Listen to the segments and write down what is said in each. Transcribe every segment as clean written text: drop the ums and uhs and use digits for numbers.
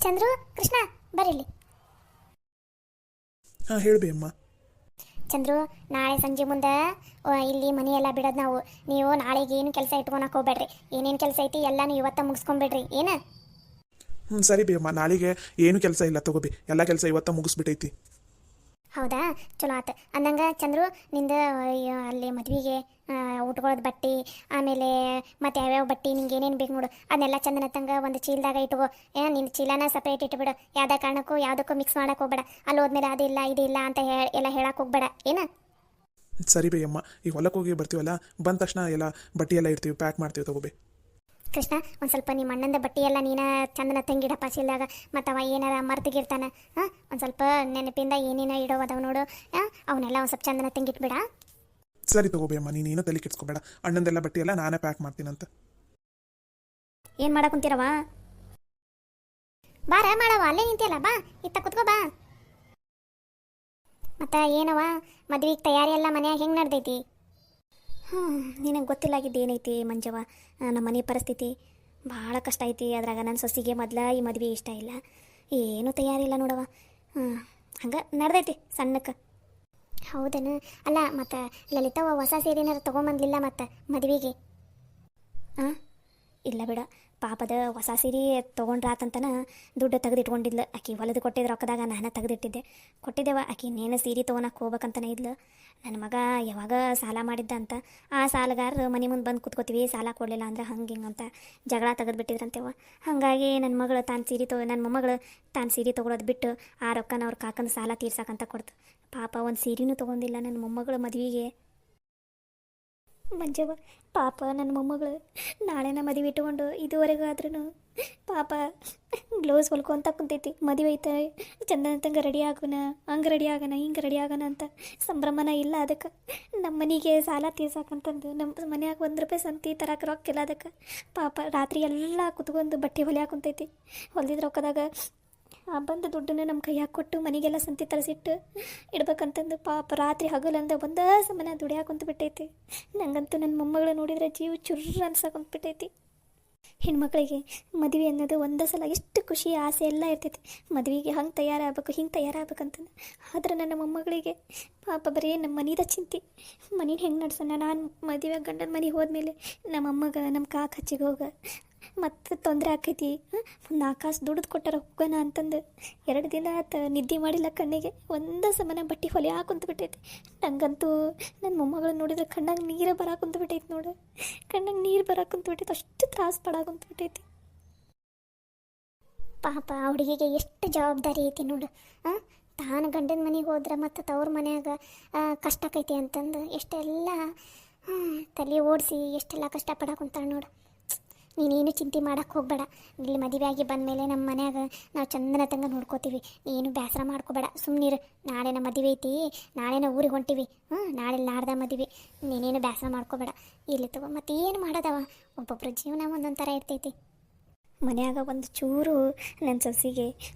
ಚಂದ್ರು, ಕೃಷ್ಣ, ಬರೀಲಿ. ಹಾಂ ಹೇಳಬಿ ಅಮ್ಮ. ಚಂದ್ರು, ನಾಳೆ ಸಂಜೆ ಮುಂದೆ ಇಲ್ಲಿ ಮನೆಯೆಲ್ಲ ಬಿಡೋದು ನಾವು. ನೀವು ನಾಳೆಗೆ ಏನು ಕೆಲಸ ಇಟ್ಕೊಳಕ್ಕೆ ಹೋಗ್ಬೇಡ್ರಿ. ಏನೇನು ಕೆಲಸ ಐತಿ ಎಲ್ಲಾನು ಇವತ್ತ ಮುಗಿಸ್ಕೊಂಬಿಡ್ರಿ. ಏನು? ಸರಿ ಬಿ ಅಮ್ಮ, ನಾಳೆಗೆ ಏನು ಕೆಲಸ ಇಲ್ಲ ತಗೋಬಿ, ಎಲ್ಲ ಕೆಲಸ ಇವತ್ತ ಮುಗಿಸ್ಬಿಟ್ಟೈತಿ. ಹೌದಾ, ಚಲೋ ಆತು. ಅಂದಂಗೆ ಚಂದ್ರು, ನಿಂದ ಅಲ್ಲಿ ಮದುವೆಗೆ ಉಟ್ಕೊಳ್ಳೋದು ಬಟ್ಟೆ, ಆಮೇಲೆ ಮತ್ತೆ ಯಾವ್ಯಾವ ಬಟ್ಟೆ ನಿಂಗೆ ಏನೇನು ಬೇಕು ನೋಡು, ಅದನ್ನೆಲ್ಲ ಚಂದನತ್ತಂಗೆ ಒಂದು ಚೀಲದಾಗ ಇಟ್ಕೋ. ನಿನ್ನ ಚೀಲನ ಸಪ್ರೇಟ್ ಇಟ್ಬಿಡು. ಯಾವುದೇ ಕಾರಣಕ್ಕೂ ಯಾವುದಕ್ಕೂ ಮಿಕ್ಸ್ ಮಾಡಕ್ಕೆ ಹೋಗ್ಬೇಡ. ಅಲ್ಲಿ ಹೋದ್ಮೇಲೆ ಅದಿಲ್ಲ ಇದಿಲ್ಲ ಅಂತ ಎಲ್ಲ ಹೇಳಕ್ಕೆ ಹೋಗ್ಬೇಡ. ಏನು? ಸರಿ ಬಿ ಅಮ್ಮ, ಈಗ ಹೊಲಕ್ಕೆ ಹೋಗಿ ಬರ್ತೀವಲ್ಲ, ಬಂದ ತಕ್ಷಣ ಎಲ್ಲ ಬಟ್ಟೆ ಎಲ್ಲ ಇರ್ತೀವಿ, ಪ್ಯಾಕ್ ಮಾಡ್ತೀವಿ ತಗೋಬಿ. ಕೃಷ್ಣ, ಒಂದು ಸ್ವಲ್ಪ ನಿಮ್ಮ ಅಣ್ಣಂದ ಬಟ್ಟೆ ಎಲ್ಲ ನೀನು ಚಂದನ ತಂಗಿಡಪ್ಪ ಚೀಲದಾಗ. ಮತ್ತು ಅವ ಏನಾರ ಮರ್ತಿಗಿರ್ತಾನೆ. ಒಂದು ಸ್ವಲ್ಪ ನೆನಪಿಂದ ಏನೇನೋ ಇಡೋವದವು ನೋಡು. ಅವನ್ನೆಲ್ಲ ಒಂದು ಸ್ವಲ್ಪ ಚಂದನ ತಂಗಿಟ್ಬಿಡ. ಸರಿ ತಗೋಬಿ ಅಮ್ಮ, ನೀನೇನು ತಲೆ ಕೆಡ್ಸ್ಕೊಬೇಡ. ಅಣ್ಣಂದೆಲ್ಲ ಬಟ್ಟೆ ಎಲ್ಲ ನಾನೇ ಪ್ಯಾಕ್ ಮಾಡ್ತೀನಂತ. ಏನು ಮಾಡಕ್ಕೆ ಕುಂತೀರವ? ಬಾರ ಮಾಡವ, ಅಲ್ಲೇ ನಿಂತಿಯಲ್ಲ, ಬಾ ಇತ್ತ ಕುತ್ಕೋ ಬಾ. ಮತ್ತು ಏನವ, ಮದ್ವೆಗೆ ತಯಾರಿ ಎಲ್ಲ ಮನ್ಯಾಗ ಹೆಂಗೆ ನಡ್ದೈತಿ? ನಿನಗೆ ಗೊತ್ತಿಲ್ಲಾಗಿದ್ದು ಏನೈತಿ ಮಂಜವ್ವ, ನಮ್ಮ ಮನೆ ಪರಿಸ್ಥಿತಿ ಭಾಳ ಕಷ್ಟ ಐತಿ. ಅದ್ರಾಗ ನನ್ನ ಸೊಸಿಗೆ ಮೊದಲ ಈ ಮದುವೆ ಇಷ್ಟ ಇಲ್ಲ, ಏನೂ ತಯಾರಿ ಇಲ್ಲ ನೋಡವ. ಹಂಗೆ ನಡ್ದೈತಿ ಸಣ್ಣಕ್ಕೆ. ಹೌದನು? ಅಲ್ಲ, ಮತ್ತು ಲಲಿತವ ಹೊಸ ಸೀರೆನಾರು ತೊಗೊಂಬಂದಿಲ್ಲ ಮತ್ತು ಮದುವೆಗೆ? ಹಾಂ, ಇಲ್ಲ ಬಿಡ, ಪಾಪದ ಹೊಸ ಸೀರೆ ತೊಗೊಂಡ್ರಾತಂತನ ದುಡ್ಡು ತೆಗೆದಿಟ್ಕೊಂಡಿದ್ಲು. ಆಕಿ ಹೊಲದು ಕೊಟ್ಟಿದ್ದು ರೊಕ್ಕದಾಗ ನಾನು ತೆಗೆದಿಟ್ಟಿದ್ದೆ. ಕೊಟ್ಟಿದ್ದೇವ, ಆಕಿ ಇನ್ನೇನು ಸೀರೆ ತೊಗೊಳಕ್ಕೆ ಹೋಗ್ಬೇಕಂತನೇ ಇದ್ಲು. ನನ್ನ ಮಗ ಯಾವಾಗ ಸಾಲ ಮಾಡಿದ್ದ ಅಂತ ಆ ಸಾಲಗಾರರು ಮನೆ ಮುಂದೆ ಬಂದು ಕೂತ್ಕೋತೀವಿ, ಸಾಲ ಕೊಡಲಿಲ್ಲ ಅಂದ್ರೆ ಹಂಗೆ ಹಿಂಗೆ ಅಂತ ಜಗಳ ತೆಗೆದುಬಿಟ್ಟಿದ್ರಂತೆವ. ಹಾಗಾಗಿ ನನ್ನ ಮಗಳು ನನ್ನ ಮೊಮ್ಮಗಳು ತಾನು ಸೀರೆ ತೊಗೊಳೋದು ಬಿಟ್ಟು ಆ ರೊಕ್ಕನ ಅವ್ರ ಕಾಕನ ಸಾಲ ತೀರ್ಸಕ್ಕಂತ ಕೊಡ್ತು. ಪಾಪ ಒಂದು ಸೀರೆನೂ ತೊಗೊಂಡಿಲ್ಲ ನನ್ನ ಮೊಮ್ಮಗಳ ಮದುವೆಗೆ. ಮಂಜವ್ವ, ಪಾಪ ನನ್ನ ಮೊಮ್ಮಗಳು ನಾಳೆನ ಮದುವೆ ಇಟ್ಕೊಂಡು ಇದುವರೆಗೂ ಆದ್ರೂ ಪಾಪ ಬ್ಲೌಸ್ ಹೊಲ್ಕೊಂತ ಕುಂತೈತಿ. ಮದುವೆ ಐತೆ, ಚಂದನಂತಂಗೆ ರೆಡಿ ಆಗೋಣ, ಹಂಗೆ ರೆಡಿ ಆಗೋಣ, ಹಿಂಗೆ ರೆಡಿ ಆಗೋಣ ಅಂತ ಸಂಭ್ರಮನ ಇಲ್ಲ. ಅದಕ್ಕೆ ನಮ್ಮ ಮನೆಗೆ ಸಾಲ ತೀರ್ಸಕ್ಕಂತಂದು ನಮ್ಮ ಮನ್ಯಾಗ ₹1 ಸಂತಿ ತರಕ್ಕೆ ರೊಕ್ಕ ಇಲ್ಲ. ಅದಕ್ಕೆ ಪಾಪ ರಾತ್ರಿ ಎಲ್ಲ ಕುತ್ಕೊಂಡು ಬಟ್ಟೆ ಹೊಲಿಯಾಕ ಕುಂತೈತಿ. ಹೊಲಿದ ರೊಕ್ಕದಾಗ ಆ ಬಂದ ದುಡ್ಡನ್ನು ನಮ್ಮ ಕೈಯಾಗ ಕೊಟ್ಟು ಮನೆಗೆಲ್ಲ ಸಂತಿ ತರಿಸಿಟ್ಟು ಇಡ್ಬೇಕಂತಂದು ಪಾಪ ರಾತ್ರಿ ಹಗಲಂದ ಒಂದೇ ಸಮನ ದುಡಿಯಾಕ ಕುಂತ್ಬಿಟ್ಟೈತಿ. ನಂಗಂತೂ ನನ್ನ ಮೊಮ್ಮಗಳು ನೋಡಿದ್ರೆ ಜೀವ ಚುರ್ರ ಅನ್ಸಕೊಂಡ್ಬಿಟ್ಟೈತಿ. ಹೆಣ್ಮಕ್ಳಿಗೆ ಮದುವೆ ಅನ್ನೋದು ಒಂದೇ ಸಲ ಎಷ್ಟು ಖುಷಿ ಆಸೆ ಎಲ್ಲ ಇರ್ತೈತಿ. ಮದುವೆಗೆ ಹಂಗೆ ತಯಾರಾಗಬೇಕು, ಹಿಂಗೆ ತಯಾರಾಗಬೇಕಂತಂದು. ಆದ್ರೆ ನನ್ನ ಮೊಮ್ಮಗಳಿಗೆ ಪಾಪ ಬರೀ ನಮ್ಮ ಮನೆದ ಚಿಂತೆ. ಮನೇನ ಹೆಂಗೆ ನಡ್ಸೋಣ, ನಾನು ಮದುವೆ ಗಂಡನ ಮನೆಗೆ ಹೋದ್ಮೇಲೆ ನಮ್ಮ ಅಮ್ಮಗ ನಮ್ಮ ಕಾಕ ಹಚ್ಚಿಗೆ ಹೋಗ ಮತ್ತು ತೊಂದರೆ ಆಕೈತಿ. 4 ಕಾಸು ದುಡ್ದು ಕೊಟ್ಟಾರ ಹೋಗೋಣ ಅಂತಂದು 2 ದಿನ ಆತ ನಿದ್ದೆ ಮಾಡಿಲ್ಲ. ಕಣ್ಣಿಗೆ ಒಂದೇ ಸಮನ ಬಟ್ಟೆ ಹೊಲಿ ಹಾಕುಂತ್ಬಿಟ್ಟೈತಿ. ನಂಗಂತೂ ನನ್ನ ಮೊಮ್ಮಗಳು ನೋಡಿದ್ರೆ ಕಣ್ಣಾಗ ನೀರು ಬರಾಕುಂತ್ಬಿಟ್ಟೈತಿ ನೋಡು. ಕಣ್ಣಾಗ ನೀರು ಬರಾಕುಂತ್ಬಿಟ್ಟೈತಿ, ಅಷ್ಟು ತ್ರಾಸು ಪಡಾಕುಂತ್ಬಿಟ್ಟೈತಿ. ಪಾಪ ಹುಡುಗಿಗೆ ಎಷ್ಟು ಜವಾಬ್ದಾರಿ ಐತಿ ನೋಡು. ತಾನು ಗಂಡನ ಮನೆಗೆ ಹೋದ್ರೆ ಮತ್ತು ತವ್ರ ಮನ್ಯಾಗ ಕಷ್ಟಕ್ಕೈತಿ ಅಂತಂದು ಎಷ್ಟೆಲ್ಲ ತಲೆ ಓಡಿಸಿ ಎಷ್ಟೆಲ್ಲ ಕಷ್ಟಪಡಾಕುಂತಾಳೆ ನೋಡು. ನೀನೇನು ಚಿಂತೆ ಮಾಡೋಕ್ಕೆ ಹೋಗಬೇಡ. ಇಲ್ಲಿ ಮದುವೆ ಆಗಿ ಬಂದಮೇಲೆ ನಮ್ಮ ಮನ್ಯಾಗ ನಾವು ಚಂದನ ತಂಗ ನೋಡ್ಕೋತೀವಿ. ನೀನು ಬೇಸರ ಮಾಡ್ಕೋಬೇಡ, ಸುಮ್ಮನಿರು. ನಾಳೆನ ಮದುವೆ ಐತಿ, ನಾಳೆನ ಊರಿಗೆ ಹೊಂಟಿವಿ. ನಾಳೆ ನಾಡ್ದ ಮದುವೆ. ನೀನೇನು ಬೇಸರ ಮಾಡ್ಕೋಬೇಡ. ಇಲ್ಲಿ ತಗೋ, ಮತ್ತೆ ಏನು ಮಾಡೋದವ, ಒಬ್ಬೊಬ್ಬರ ಜೀವನ ಒಂದೊಂದು ಥರ ಇರ್ತೈತಿ. ಮನ್ಯಾಗ ಒಂದು ಚೂರು ನನ್ನ ಸೊಸಿಗೆ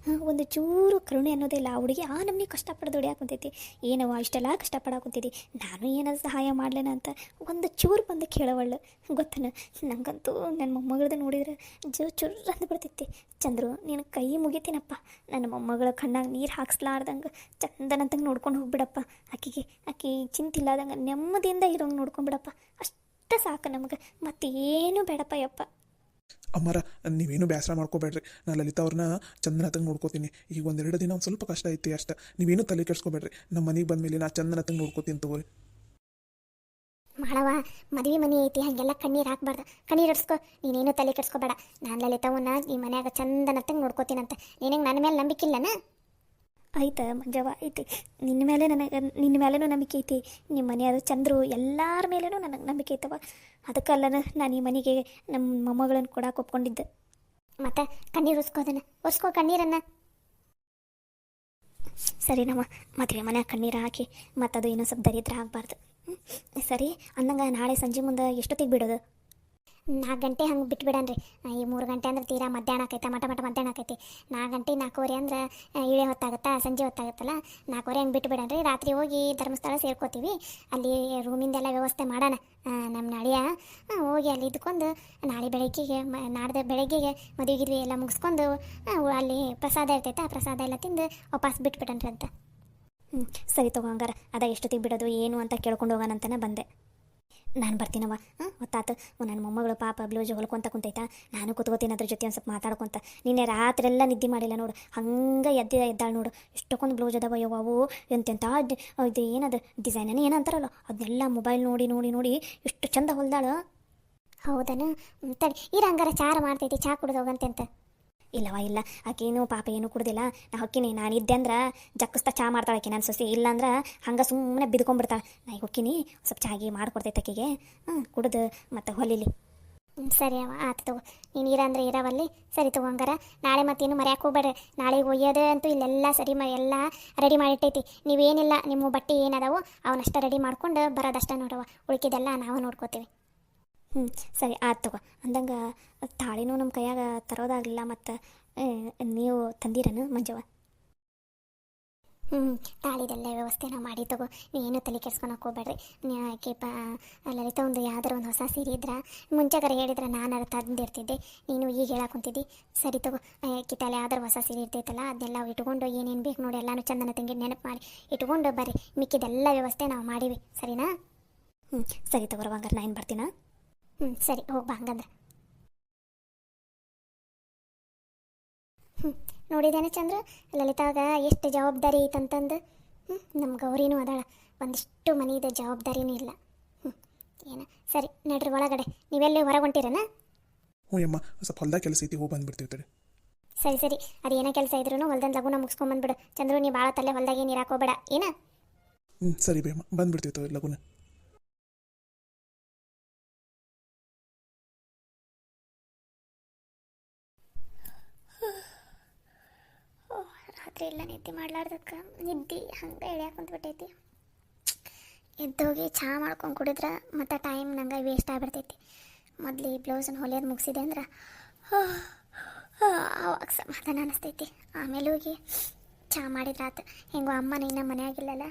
ಒಂದು ಚೂರು ಕರುಣೆ ಅನ್ನೋದಿಲ್ಲ. ಆ ಹುಡುಗಿ ಆ ನಮ್ಮನೆ ಕಷ್ಟಪಡೋದು ದುಡಿಯಾಕುಂತೈತಿ. ಏನವ ಇಷ್ಟೆಲ್ಲ ಕಷ್ಟಪಡಾಕುಂತಿದ್ದಿ, ನಾನು ಏನಾದ್ರು ಸಹಾಯ ಮಾಡ್ಲೇನ ಅಂತ ಒಂದು ಚೂರು ಬಂದು ಕೇಳವಳ್ಳು. ಗೊತ್ತನ, ನಂಗಂತೂ ನನ್ನ ಮೊಮ್ಮಗಳದ್ದು ನೋಡಿದ್ರೆ ಜೀವ ಚುರ್ರ ಅಂದು ಬಿಡ್ತೈತಿ. ಚಂದ್ರು, ನೀನು ಕೈ ಮುಗಿತೀನಪ್ಪ, ನನ್ನ ಮೊಮ್ಮಗಳ ಕಣ್ಣಾಗ ನೀರು ಹಾಕ್ಸ್ಲಾರ್ದಂಗೆ ಚಂದನಂತಂಗೆ ನೋಡ್ಕೊಂಡು ಹೋಗ್ಬಿಡಪ್ಪ. ಆಕಿ ಚಿಂತಿಲ್ಲದಂಗೆ ನೆಮ್ಮದಿಯಿಂದ ಇರೋಂಗೆ ನೋಡ್ಕೊಂಡ್ಬಿಡಪ್ಪ. ಅಷ್ಟೇ ಸಾಕು ನಮಗೆ, ಮತ್ತೇನು ಬೇಡಪ್ಪ ಯಪ್ಪ. ಅಮ್ಮರ, ನೀವೇನು ಬೇಸರ ಮಾಡ್ಕೋಬೇಡ್ರಿ. ನಾನು ಲಲಿತಾ ಅವ್ರನ್ನ ಚಂದನ ತಂಗೆ ನೋಡ್ಕೋತೀನಿ. ಈಗ 1-2 ದಿನ ಒಂದು ಸ್ವಲ್ಪ ಕಷ್ಟ ಐತಿ ಅಷ್ಟೇ. ನೀವೇನು ತಲೆ ಕೆಡ್ಸ್ಕೊಬೇಡ್ರಿ. ನಮ್ಮ ಮನೆಗೆ ಬಂದಮೇಲೆ ನಾ ಚಂದನ ತಂಗೆ ನೋಡ್ಕೋತೀನಿ ತಗೋರಿ. ಮಾಡವ, ಮದುವೆ ಮನೆ ಐತಿ, ಹಾಗೆಲ್ಲ ಕಣ್ಣೀರು ಹಾಕ್ಬಾರ್ದು. ಕಣ್ಣೀರು ಇಡ್ಸ್ಕೊ, ನೀನೇನು ತಲೆ ಕೆಡ್ಸ್ಕೊಬೇಡ. ನಾನು ಲಲಿತವನ್ನ ಈ ಮನ್ಯಾಗ ಚಂದನತ್ತಂಗೆ ನೋಡ್ಕೋತೀನಂತ. ನಿನಗೆ ನನ್ನ ಮೇಲೆ ನಂಬಿಕೆ ಇಲ್ಲನ? ಆಯ್ತಾ ಮಂಜವ್ವ, ಐತಿ. ನಿನ್ನ ಮೇಲೇನೂ ನಂಬಿಕೆ ಐತಿ. ನಿಮ್ಮ ಮನೆಯದು ಚಂದ್ರು ಎಲ್ಲರ ಮೇಲೇನೂ ನನಗೆ ನಂಬಿಕೆ ಐತವ. ಅದಕ್ಕಲ್ಲನ ನಾನು ಈ ಮನೆಗೆ ನಮ್ಮ ಮೊಮ್ಮಗಳನ್ನು ಕೊಡಕ್ಕೆ ಒಪ್ಕೊಂಡಿದ್ದೆ. ಮತ್ತು ಕಣ್ಣೀರು ಒರ್ಸ್ಕೋ ಕಣ್ಣೀರನ್ನು. ಸರಿ, ನಮ್ಮ ಮದುವೆ ಮನ್ಯಾಗ ಕಣ್ಣೀರು ಹಾಕಿ ಮತ್ತದು ಇನ್ನೂ ಸ್ವಲ್ಪ ದರಿದ್ರ ಆಗಬಾರ್ದು. ಸರಿ ಅಂದಂಗೆ ನಾಳೆ ಸಂಜೆ ಮುಂದೆ ಎಷ್ಟೊತ್ತಿಗೆ ಬಿಡೋದು? 4 ಗಂಟೆ ಹಂಗೆ ಬಿಟ್ಬಿಡನ್ರಿ. ಈ 3 ಗಂಟೆ ಅಂದ್ರೆ ತೀರಾ ಮಧ್ಯಾಹ್ನ ಆಕೈತೆ, ಮಟ ಮಧ್ಯಾಹ್ನ ಆಕೈತಿ. 4 ಗಂಟೆ 4:15 ಅಂದ್ರೆ ಇಳೆ ಹೊತ್ತಾಗತ್ತಾ, ಸಂಜೆ ಹೊತ್ತಾಗತ್ತಲ್ಲ. 4:15 ಹಂಗೆ ಬಿಟ್ಬಿಡನ್ರಿ. ರಾತ್ರಿ ಹೋಗಿ ಧರ್ಮಸ್ಥಳ ಸೇರ್ಕೋತೀವಿ. ಅಲ್ಲಿ ರೂಮಿಂದೆಲ್ಲ ವ್ಯವಸ್ಥೆ ಮಾಡೋಣ. ನಮ್ಮ ನಾಳೆಯ ಹೋಗಿ ಅಲ್ಲಿ ಇದ್ಕೊಂಡು ನಾಳೆ ಬೆಳಗ್ಗೆಗೆ ನಾಡ್ದು ಬೆಳಗ್ಗೆಗೆ ಮದುವೆ ಗಿದ್ವಿ ಎಲ್ಲ ಮುಗಿಸ್ಕೊಂಡು ಅಲ್ಲಿ ಪ್ರಸಾದ ಇರ್ತೈತೆ, ಆ ಪ್ರಸಾದ ಎಲ್ಲ ತಿಂದು ವಾಪಸ್ ಬಿಟ್ಬಿಡನ್ರಿ ಅಂತ. ಸರಿ ತಗೋ ಹಂಗಾರ. ಅದ ಎಷ್ಟೊತ್ತಿಗೆ ಬಿಡೋದು ಏನು ಅಂತ ಕೇಳ್ಕೊಂಡು ಹೋಗೋಣಂತನೇ ಬಂದೆ. ನಾನು ಬರ್ತೀನವ್ವ. ಹೊತ್ತಾತು. ನನ್ನ ಮೊಮ್ಮಗಳು ಪಾಪ ಬ್ಲೌಸ್ ಹೊಲ್ಕೊಂತ ಕುಂತೈತಾ, ನಾನು ಕೂತ್ಕೋತೀನಿ ಅದ್ರ ಜೊತೆ ಒಂದು ಸ್ವಲ್ಪ ಮಾತಾಡ್ಕೊಂತ. ನಿನ್ನೆ ರಾತ್ರಿ ಎಲ್ಲ ನಿದ್ದೆ ಮಾಡಿಲ್ಲ ನೋಡು, ಹಂಗೆ ಎದ್ದಾಳು ನೋಡು. ಎಷ್ಟೊಂದು ಬ್ಲೌಸ್ ಅದಾವ ಯವ್ವ, ಅವು ಎಂತೆಂಥ ಇದು ಏನದು ಡಿಸೈನನ್ನು ಏನಂತಾರಲ್ಲ ಅದನ್ನೆಲ್ಲ ಮೊಬೈಲ್ ನೋಡಿ ನೋಡಿ ನೋಡಿ ಎಷ್ಟು ಚಂದ ಹೊಲ್ದಾಳು. ಹೌದನ? ತಡಿ ಈ ರಂಗಾರ ಚಾರ ಮಾಡ್ತೈತಿ, ಚಾ ಕುಡ್ದು ಹೋಗಂತೆ ಅಂತ. ಇಲ್ಲವ ಇಲ್ಲ, ಆಕೇನು ಪಾಪ ಏನೂ ಕುಡ್ದಿಲ್ಲ. ನಾ ಹೊಕ್ಕಿನಿ, ನಾನು ಇದ್ದೆ ಅಂದ್ರೆ ಜಕ್ಕಸ್ತಾ ಚಾ ಮಾಡ್ತಾಳೆ ಆಕೆ ನನ್ನ ಸೊಸೆ. ಇಲ್ಲಾಂದ್ರೆ ಹಂಗೆ ಸುಮ್ಮನೆ ಬಿದ್ಕೊಂಡ್ಬಿಡ್ತಾಳೆ. ನಾ ಈಗ ಹೊಕ್ಕಿನಿ, ಸ್ವಲ್ಪ ಚಾಗಿ ಮಾಡ್ಕೊಡ್ತೈತೆ ಆಕೆಗೆ. ಕುಡ್ದು ಮತ್ತು ಹೊಲಿಲಿ. ಸರಿ ಅವ, ಆತು ತಗೋ. ನೀನು ಇರಂದ್ರೆ ಇರವಲ್ಲಿ. ಸರಿ ತಗೋ ಹಂಗಾರ. ನಾಳೆ ಮತ್ತೇನು ಮರ್ಯಾಕೆ ಹೋಗ್ಬೇಡ್ರಿ. ನಾಳೆಗೆ ಒಯ್ಯೋದು ಅಂತೂ ಇಲ್ಲೆಲ್ಲ ಸರಿ ಎಲ್ಲ ರೆಡಿ ಮಾಡಿಟ್ಟೈತಿ. ನೀವೇನಿಲ್ಲ, ನಿಮ್ಮ ಬಟ್ಟೆ ಏನದಾವು ಅವನಷ್ಟ ರೆಡಿ ಮಾಡ್ಕೊಂಡು ಬರೋದಷ್ಟ ನೋಡವ. ಉಳ್ಕಿದೆಲ್ಲ ನಾವು ನೋಡ್ಕೋತೀವಿ. ಸರಿ ಆಯ್ತು ತಗೋ. ಅಂದಂಗೆ ತಾಳಿನೂ ನಮ್ಮ ಕೈಯಾಗ ತರೋದಾಗಲಿಲ್ಲ. ಮತ್ತು ನೀವು ತಂದಿರನು ಮಂಜವ್ವ? ತಾಳಿದೆಲ್ಲ ವ್ಯವಸ್ಥೆ ನಾವು ಮಾಡಿ ತಗೋ. ನೀವೇನು ತಲೆ ಕೆಡ್ಸ್ಕೊಳಕ್ಕೆ ಹೋಗ್ಬೇಡ್ರಿ. ಆಕೆ ಲಲಿತಾ ಒಂದು ಯಾವ್ದಾರು ಒಂದು ಹೊಸ ಸೀರೆ ಇದ್ರೆ ಮುಂಚೆಗಾರ ಹೇಳಿದ್ರೆ ನಾನು ತಂದಿರ್ತಿದ್ದೆ, ನೀನು ಈಗ ಹೇಳಾಕೊಂತಿದ್ದಿ. ಸರಿ ತಗೋ. ಕಿತ್ತಲೆ ಯಾವ್ದಾರು ಹೊಸ ಸೀರೆ ಇರ್ತೈತಲ್ಲ ಅದನ್ನೆಲ್ಲ ಇಟ್ಕೊಂಡು ಏನೇನು ಬೇಕು ನೋಡಿ ಎಲ್ಲನೂ ಚಂದನ ತಂಗಿ ನೆನಪು ಮಾಡಿ ಇಟ್ಕೊಂಡು ಬರ್ರಿ. ಮಿಕ್ಕಿದೆಲ್ಲ ವ್ಯವಸ್ಥೆ ನಾವು ಮಾಡೀವಿ, ಸರಿನಾ? ಸರಿ ತಗೋರವ, ಹಂಗಾರೆ ನಾನು ಬರ್ತೀನಾ? ಸರಿ ಹೋಗ್ಬಾ ಹಂಗಂದ್ರೆ. ನೋಡಿದೇನೆ ಚಂದ್ರ, ಲಲಿತಾಗ ಎಷ್ಟು ಜವಾಬ್ದಾರಿ ಐತಂತಂದು. ನಮ್ಮ ಗೌರಿನೂ ಅದಾಳ, ಒಂದಿಷ್ಟು ಮನೆಯದ ಜವಾಬ್ದಾರಿನೂ ಇಲ್ಲ. ಏನು ಸರಿ ನಡ್ರಿ ಒಳಗಡೆ. ನೀವೆಲ್ಲಿ ಹೊರಗೆ ಹೊಂಟಿರನ? ಹ್ಞೂ ಅಮ್ಮ, ಸ್ವಲ್ಪ ಹೊಲ್ದಾಗ ಕೆಲಸ ಐತಿ, ಹೋಗಿ ಬಂದುಬಿಡ್ತೀವಿ ತಡಿ. ಸರಿ ಸರಿ, ಅದೇನೇ ಕೆಲಸ ಇದ್ರೂ ಹೊಲ್ದಂದು ಲಗುನ ಮುಗಿಸ್ಕೊಂಬಂದ್ಬಿಡು. ಚಂದ್ರು ನೀ ಭಾಳ ತಲೆ ಹೊಲ್ದಾಗ ಏನು ಇರಾಕೋಬೇಡ, ಏನ? ಸರಿ ಬೇಮ್ಮ, ಬಂದುಬಿಡ್ತೀವಿ ತಗೋ ಲಗುನ. ರಾತ್ರಿ ಎಲ್ಲ ನಿದ್ದೆ ಮಾಡ್ಲಾರ್ದಕ್ಕೆ ನಿದ್ದೆ ಹಂಗೆ ಎಳ್ಯಾಕೆ ಕುಂತ್ಬಿಟ್ಟೈತಿ. ಎದ್ದೋಗಿ ಚಹಾ ಮಾಡ್ಕೊಂಡು ಕುಡಿದ್ರೆ ಮತ್ತು ಟೈಮ್ ನಂಗೆ ವೇಸ್ಟ್ ಆಗಿಬಿಡ್ತೈತಿ. ಮೊದಲು ಈ ಬ್ಲೌಸನ್ನು ಹೊಲಿಯೋದು ಮುಗಿಸಿದೆ ಅಂದ್ರೆ ಅವಾಗ ಸಮಾಧಾನ ಅನ್ನಿಸ್ತೈತಿ. ಆಮೇಲೆ ಹೋಗಿ ಚಹಾ ಮಾಡಿದ್ರಾತು. ಹೆಂಗೋ ಅಮ್ಮನ ಇನ್ನೂ ಮನೆಯಾಗಿಲ್ಲಲ್ಲ,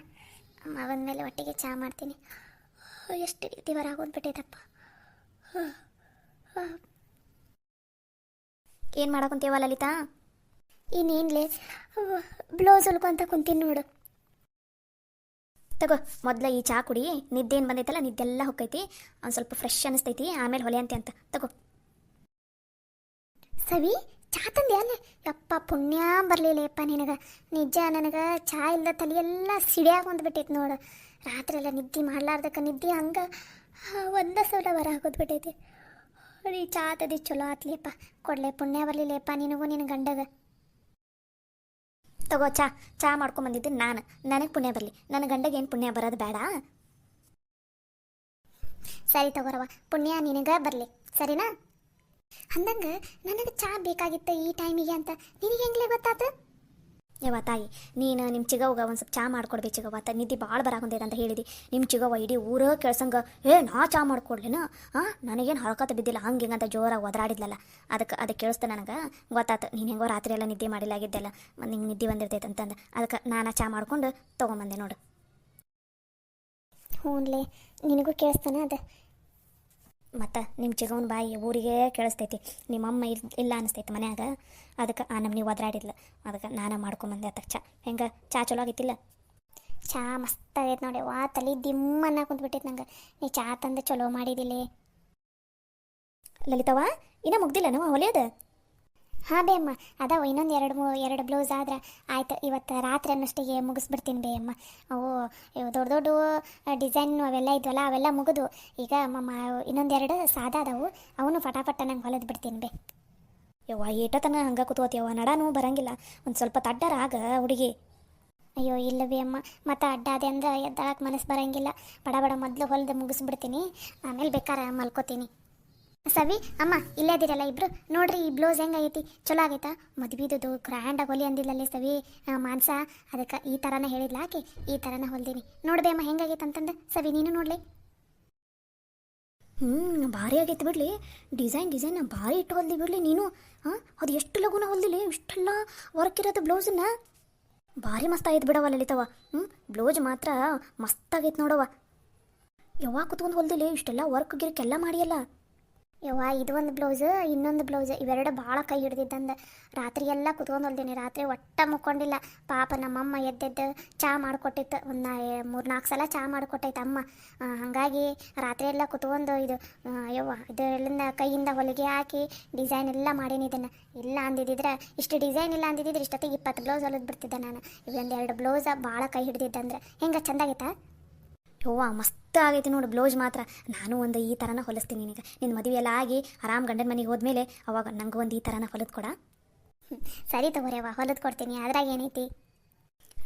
ಮಗನ ಮೇಲೆ ಒಟ್ಟಿಗೆ ಚಹಾ ಮಾಡ್ತೀನಿ. ಎಷ್ಟು ನಿದ್ದೆ ಹೊರಾಗೋದ್ಬಿಟ್ಟೈತಪ್ಪ. ಏನು ಮಾಡಕೊಂತೀವ ಲಲಿತಾ? ಇನ್ನೇನ್ಲೇ ಬ್ಲೌಸ್ ಹೊಲ್ಕೊಂತ ಕುಂತೀನಿ ನೋಡು. ತಗೋ ಮೊದಲ ಈ ಚಹಾ ಕುಡಿ. ನಿದ್ದೆ ಏನು ಬಂದೈತಲ್ಲ, ನಿದ್ದೆಲ್ಲ ಹೊಕ್ಕೈತಿ. ಒಂದು ಸ್ವಲ್ಪ ಫ್ರೆಶ್ ಅನಿಸ್ತೈತಿ, ಆಮೇಲೆ ಹೊಲಿಯಂತೆ ಅಂತ. ತಗೋ. ಸವಿ ಚಹಾ ತಂದೆ ಅಲ್ಲೇ? ಯಪ್ಪ ಪುಣ್ಯ ಬರಲಿಲ್ಲಪ್ಪ ನಿನಗೆ. ನಿಜ ನನಗೆ ಚಹಾ ಇಲ್ಲದ ತಲೆಯೆಲ್ಲ ಸಿಡಿಯಾಗಿ ಹೊಂದ್ಬಿಟ್ಟೈತಿ ನೋಡು. ರಾತ್ರಿ ಎಲ್ಲ ನಿದ್ದೆ ಮಾಡ್ಲಾರ್ದಕ್ಕೆ ನಿದ್ದೆ ಹಂಗೆ ಒಂದೇ ಸಲ ಹೊರ ಹಾಕೋದ್ಬಿಟ್ಟೈತಿ. ಈ ಚಹಾ ತದಿ ಚಲೋ ಆತ್ಲಿಯಪ್ಪ. ಕೊಡ್ಲೆ ಪುಣ್ಯ ಬರಲಿಲ್ಲಪ್ಪ ನಿನಗೂ ನಿನ್ನ ಗಂಡಗ. ತಗೋ ಚಹಾ ಮಾಡ್ಕೊಂಬಂದಿದ್ದೆ ನಾನು. ನನಗೆ ಪುಣ್ಯ ಬರಲಿ, ನನ್ನ ಗಂಡಗೆ ಏನು ಪುಣ್ಯ ಬರೋದು ಬೇಡ. ಸರಿ ತಗೋರವ, ಪುಣ್ಯ ನಿನಗೆ ಬರಲಿ, ಸರಿನಾ? ಅಂದಂಗೆ ನನಗೆ ಚಹಾ ಬೇಕಾಗಿತ್ತು ಈ ಟೈಮಿಗೆ ಅಂತ ನಿನಗೆ ಹೆಂಗ್ಲೇ ಗೊತ್ತಾತು? ಯವ್ವ ತಾಯಿ, ನೀನು ನಿಮ್ಮ ಚಿಗವ್ಗ ಒಂದು ಸ್ವಲ್ಪ ಚಹಾ ಮಾಡ್ಕೊಡ್ಬೇಕು ಚಿಗವ್ವ. ನಿದ್ದೆ ಭಾಳ ಬರಾಕೊಂತೈತೆ ಅಂತ ಹೇಳಿದಿ. ನಿಮ್ಮ ಚಿಗವ್ವ ಇಡೀ ಊರ ಕೆಳ್ಸಂಗೆ ನಾ ಚಹಾ ಮಾಡ್ಕೊಡ್ಲೇನ? ನನಗೇನು ಹರಕತ್ತ ಬಿದ್ದಿಲ್ಲ, ಹಂಗೆ ಹಿಂಗಂತ ಜೋರಾಗಿ ಒದರಾಡಿದ್ಲಲ್ಲ, ಅದಕ್ಕೆ ಕೇಳಿಸ್ತು ನನಗೆ. ಗೊತ್ತಾತು ನೀನು ಹೆಂಗೋ ರಾತ್ರಿ ಎಲ್ಲ ನಿದ್ದೆ ಮಾಡಿಲ್ಲಾಗಿದ್ದೆಲ್ಲ, ಮತ್ತು ನಿಂಗೆ ನಿದ್ದೆ ಬಂದಿರ್ತೈತೆ ಅಂತಂದು. ಅದಕ್ಕೆ ನಾನು ಚಹಾ ಮಾಡ್ಕೊಂಡು ತೊಗೊಂಬಂದೆ ನೋಡು. ಹ್ಞೂನ್ಲೇ, ನಿನಗೂ ಕೇಳಿಸ್ತಾನ ಅದು? ಮತ್ತು ನಿಮ್ಮ ಚಿಗವನ ಬಾಯಿ ಊರಿಗೆ ಕೇಳಿಸ್ತೈತಿ. ನಿಮ್ಮಮ್ಮ ಇಲ್ಲ ಅನಿಸ್ತೈತಿ ಮನ್ಯಾಗ, ಅದಕ್ಕೆ ನಮ್ಮನೆ ಒದರಾಡಿದ್ಲು. ಅದಕ್ಕೆ ನಾನು ಮಾಡ್ಕೊಂಬಂದೆ ಅದಕ್ಕೆ ಹೆಂಗೆ ಚಹಾ ಚಲೋ ಆಗೈತಿಲ್ಲ? ಚಹಾ ಮಸ್ತ್ ಆಗೈತೆ ನೋಡಿ. ತಲೆ ದಿಮ್ಮನ್ನ ಕುಂತ್ಬಿಟ್ಟೈತೆ ನಂಗೆ. ನೀ ಚಹಾ ತಂದು ಚಲೋ ಮಾಡಿದಿಲ್ಲ ಲಲಿತವ್ವ. ಇನ್ನೂ ಮುಗ್ದಿಲ್ಲ ನಾವು ಹೊಲಿಯೋದು? ಹಾಂ ಬೇ ಅಮ್ಮ, ಅದಾವ ಇನ್ನೊಂದು ಎರಡು ಬ್ಲೌಸ್ ಆದ್ರೆ ಆಯ್ತು. ಇವತ್ತು ರಾತ್ರಿ ಅನ್ನೋಷ್ಟಿಗೆ ಮುಗಿಸ್ಬಿಡ್ತೀನಿ ಬೇ ಅಮ್ಮ. ಅವು ದೊಡ್ಡ ದೊಡ್ಡ ಡಿಸೈನ್ ಅವೆಲ್ಲ ಇದ್ವಲ್ಲ, ಅವೆಲ್ಲ ಮುಗಿದು ಈಗ ಇನ್ನೊಂದೆರಡು ಸಾದಾ ಅದಾವು, ಅವನು ಫಟಾಫಟ ನಂಗೆ ಹೊಲಿದು ಬಿಡ್ತೀನಿ ಬೇ. ಯವ್ವ ಏಟತನ ಹಂಗೆ ಕೂತ್ಕೋತೀಯವ್ವ, ನಡಾನು ಬರಂಗಿಲ್ಲ. ಒಂದು ಸ್ವಲ್ಪ ತಡ್ಡರ ಆಗ ಹುಡುಗಿ. ಅಯ್ಯೋ ಇಲ್ಲ ಬೇ ಅಮ್ಮ, ಮತ್ತು ಅಡ್ಡಾದೆ ಅಂದ್ರೆ ಎದ್ದಾಳಕ್ಕೆ ಮನಸ್ಸು ಬರೋಂಗಿಲ್ಲ. ಬಡ ಮೊದಲು ಹೊಲಿದು ಮುಗಿಸ್ಬಿಡ್ತೀನಿ, ಆಮೇಲೆ ಬೇಕಾರೆ ಮಲ್ಕೋತೀನಿ. ಸವಿ ಅಮ್ಮ ಇಲ್ಲೇ ಇದ್ದೀರಲ್ಲ ಇಬ್ರು, ನೋಡ್ರಿ ಈ ಬ್ಲೌಸ್ ಹೆಂಗೈತಿ? ಚಲೋ ಆಗೈತಾ? ಮದುವೆದು ಗ್ರ್ಯಾಂಡಾಗಿ ಹೊಲಿ ಅಂದಿಲ್ಲಲ್ಲಿ ಸವಿ ಮಾನ್ಸ, ಅದಕ್ಕೆ ಈ ಥರನ ಹೇಳಿದ್ಲ ಆಕೆ, ಈ ಥರನ ಹೊಲ್ದೀನಿ. ನೋಡ್ಬೇ ಅಮ್ಮ ಹೆಂಗಾಗೈತೆ ಅಂತಂದು. ಸವಿ ನೀನು ನೋಡ್ಲಿ. ಭಾರಿ ಆಗೈತೆ ಬಿಡ್ಲಿ. ಡಿಸೈನ್ ಭಾರಿ ಇಟ್ಟು ಹೊಲ್ದಿ ಬಿಡ್ಲಿ ನೀನು. ಹಾಂ, ಅದು ಎಷ್ಟು ಲಗುನ ಹೊಲ್ದಿಲಿ, ಇಷ್ಟೆಲ್ಲ ವರ್ಕ್ ಇರೋದು ಬ್ಲೌಸನ್ನ. ಭಾರಿ ಮಸ್ತ್ ಆಗೈತೆ ಬಿಡವ ಲಲಿತವ. ಬ್ಲೌಸ್ ಮಾತ್ರ ಮಸ್ತಾಗೈತೆ ನೋಡವ. ಯಾವಾಗ ಕುತ್ಕೊಂಡು ಹೊಲ್ದಿಲಿ, ಇಷ್ಟೆಲ್ಲ ವರ್ಕ್ ಗಿರ್ಕೆಲ್ಲ ಮಾಡಿಯಲ್ಲ. ಯವ್ವ, ಇದು ಒಂದು ಬ್ಲೌಸ್, ಇನ್ನೊಂದು ಬ್ಲೌಸ್, ಇವೆರಡು ಭಾಳ ಕೈ ಹಿಡ್ದಿದ್ದಂದು. ರಾತ್ರಿ ಎಲ್ಲ ಕುತ್ಕೊಂಡು ಹೊಲ್ದೀನಿ, ರಾತ್ರಿ ಒಟ್ಟ ಮುಕ್ಕೊಂಡಿಲ್ಲ. ಪಾಪ ನಮ್ಮಮ್ಮ ಎದ್ದೆದ್ದು ಚಹಾ ಮಾಡಿಕೊಟ್ಟಿತ್ತು, ಒಂದು 3-4 ಸಲ ಚಹಾ ಮಾಡಿಕೊಟ್ಟೈತೆ ಅಮ್ಮ. ಹಾಗಾಗಿ ರಾತ್ರಿ ಎಲ್ಲ ಕುತ್ಕೊಂಡು ಇದು ಯವ್ವ ಇದರಿಂದ ಕೈಯಿಂದ ಹೊಲಿಗೆ ಹಾಕಿ ಡಿಸೈನ್ ಎಲ್ಲ ಮಾಡೀನಿ. ಇದನ್ನು ಇಲ್ಲ ಅಂದಿದ್ದಿದ್ರೆ, ಇಷ್ಟು ಡಿಸೈನ್ ಇಲ್ಲ ಅಂದಿದ್ದಿದ್ರೆ ಇಷ್ಟೊತ್ತಿಗೆ 20 ಬ್ಲೌಸ್ ಹೊಲಿದು ಬಿಡ್ತಿದ್ದೆ ನಾನು. ಇವೊಂದು 2 ಬ್ಲೌಸ್ ಭಾಳ ಕೈ ಹಿಡ್ದಿದ್ದಂದ್ರೆ ಹೆಂಗೆ ಚಂದಾಗೈತಾ? ಯವ್ವ ಮಸ್ತ್ ಆಗೈತಿ ನೋಡು ಬ್ಲೌಸ್ ಮಾತ್ರ. ನಾನು ಒಂದು ಈ ಥರನ ಹೊಲಿಸ್ತೀನಿ ನಿನಗೆ. ನಿನ್ನ ಮದುವೆ ಎಲ್ಲ ಆಗಿ ಆರಾಮ್ ಗಂಡನ ಮನೆಗೆ ಹೋದ್ಮೇಲೆ ಅವಾಗ ನಂಗೆ ಒಂದು ಈ ಥರನ ಹೊಲಿದು ಕೊಡ. ಸರಿ ತಗೋರಿಯವ್ವ, ಹೊಲಿದು ಕೊಡ್ತೀನಿ, ಅದ್ರಾಗ ಏನೈತಿ.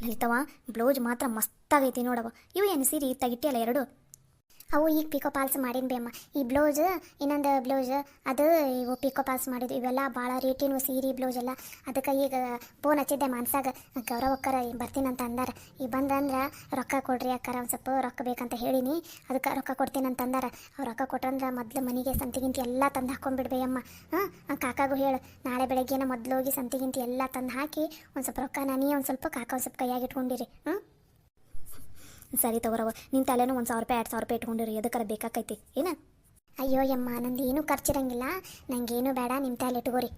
ಲಲಿತವ ಬ್ಲೌಸ್ ಮಾತ್ರ ಮಸ್ತಾಗೈತಿ ನೋಡವ. ಇವು ಏನು ಸೀರೆ ತೆಗಿಟ್ಟಿಯಲ್ಲ 2? ಅವು ಈಗ ಪಿಕೋ ಪಾಲ್ಸ್ ಮಾಡೀನಿ ಬಿ ಅಮ್ಮ. ಈ ಬ್ಲೌಸ್, ಇನ್ನೊಂದು ಬ್ಲೌಸ್ ಅದು ಇವು ಪಿಕೋ ಪಾಲ್ಸ್ ಮಾಡಿದ್ದು. ಇವೆಲ್ಲ ಭಾಳ ರೇಟಿನ ಸೀರೆ ಬ್ಲೌಸ್ ಎಲ್ಲ. ಅದಕ್ಕೆ ಈಗ ಫೋನ್ ಹಚ್ಚಿದ್ದೆ ಮನ್ಸಾಗ, ಗೌರವ ಅಕ್ಕರ ಬರ್ತೀನಂತ ಅಂದಾರ. ಈಗ ಬಂದ್ರೆ ರೊಕ್ಕ ಕೊಡ್ರಿ ಅಕ್ಕರ, ಒಂದು ಸ್ವಲ್ಪ ರೊಕ್ಕ ಬೇಕಂತ ಹೇಳೀನಿ, ಅದಕ್ಕೆ ರೊಕ್ಕ ಕೊಡ್ತೀನಂತ ಅಂದಾರ. ಅವ್ರು ರೊಕ್ಕ ಕೊಟ್ಟಂದ್ರೆ ಮೊದಲು ಮನೆಗೆ ಸಂತಿಗಿಂತಿ ಎಲ್ಲ ತಂದು ಹಾಕೊಂಡ್ಬಿಡ್ಬೇ ಅಮ್ಮ. ಕಾಕಾಗೂ ಹೇಳು, ನಾಳೆ ಬೆಳಗ್ಗೆನ ಮೊದಲು ಹೋಗಿ ಸಂತಿಗಿಂತಿ ಎಲ್ಲ ತಂದು ಹಾಕಿ ಒಂದು ಸ್ವಲ್ಪ ರೊಕ್ಕ ನೀ ಒಂದು ಸ್ವಲ್ಪ ಕಾಕ ಒಂದು ಸ್ವಲ್ಪ ಕೈಯಾಗಿ ಇಟ್ಕೊಂಡಿರಿ. ಸರಿ ತಗೋರವ, ನಿನ್ನ ತಲೆನೂ 1,000 ರೂಪಾಯಿ 2,000 ರೂಪಾಯಿ ಇಟ್ಕೊಂಡಿರಿ, ಎದಕ್ಕಾರ ಬೇಕಾಕೈತಿ ಏನ? ಅಯ್ಯೋ ಯಮ್ಮ, ನಂದು ಏನೂ ಖರ್ಚಿರಂಗಿಲ್ಲ, ನಂಗೇನು ಬೇಡ, ನಿಮ್ಮ ತಲೆ ಇಟ್ಕೋರಿ.